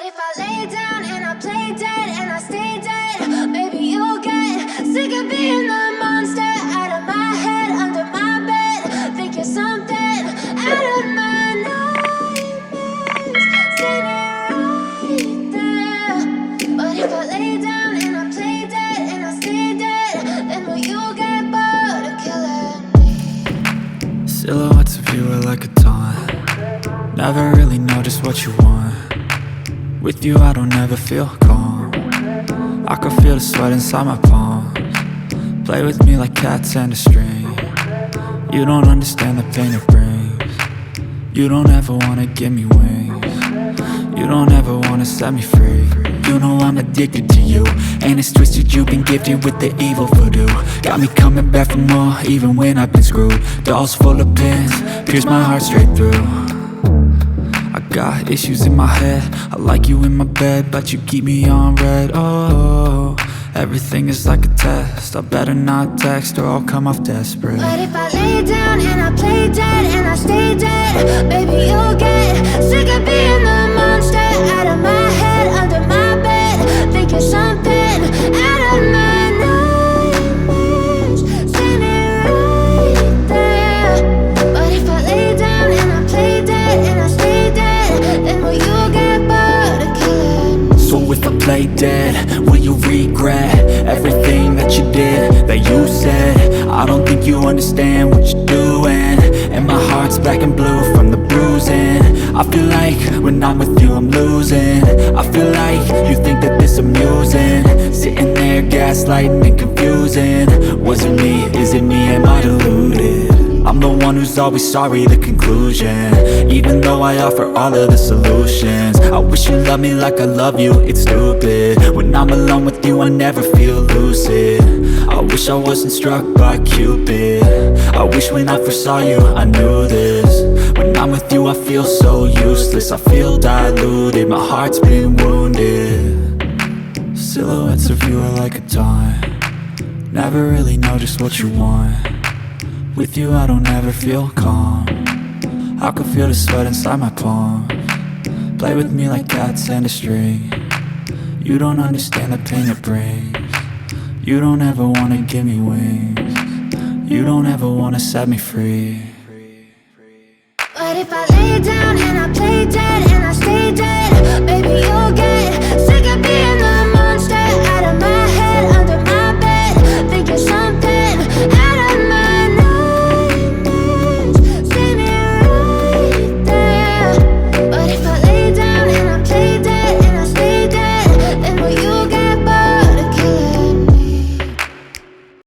if I lay down and I play dead and I stay dead? Maybe you'll get sick of being the monster out of my head, under my bed. Think you're something out of my nightmares, standing right there. But if I lay down and I play dead and I stay dead, then will you get bored of killing me? Silhouettes of you are like a taunt. Never really know just what you want. With you I don't ever feel calm. I can feel the sweat inside my palms. Play with me like cats and a string. You don't understand the pain it brings. You don't ever wanna give me wings. You don't ever wanna set me free. You know I'm addicted to you, and it's twisted, you've been gifted with the evil voodoo. Got me coming back for more, even when I've been screwed. Dolls full of pins, pierce my heart straight through. I got issues in my head, I like you in my bed, but you keep me on red. Oh, everything is like a test, I better not text or I'll come off desperate. But if I lay down and I play dead and I stay dead, baby you'll get sick of being the monster out of my head, under my bed. Think you're something out of my nightmares, standing right there. But if I lay down and I play dead and I stay dead, then will you get bored of killing me? So if I play dead, will you regret everything that you did, that you said? I don't think you understand what you're doing, and my heart's black and blue from the bruising. I feel like when I'm with you I'm losing. I feel like you think that this amusing, sitting there gaslighting and confusing. Was it me? Is it me? Am I deluded? I'm the one who's always sorry, the conclusion, even though I offer all of the solutions. I wish you loved me like I love you, it's stupid. When I'm alone with you I never feel lucid. I wish I wasn't struck by Cupid. I wish when I first saw you I knew this. When I'm with you I feel so useless, I feel diluted, my heart's been wounded. Silhouettes of you are like a taunt. Never really know just what you want. With you I don't ever feel calm. I can feel the sweat inside my palms. Play with me like cats and a string. You don't understand the pain it brings. You don't ever wanna give me wings. You don't ever wanna set me free. But if I lay down and I play dead and I stay dead,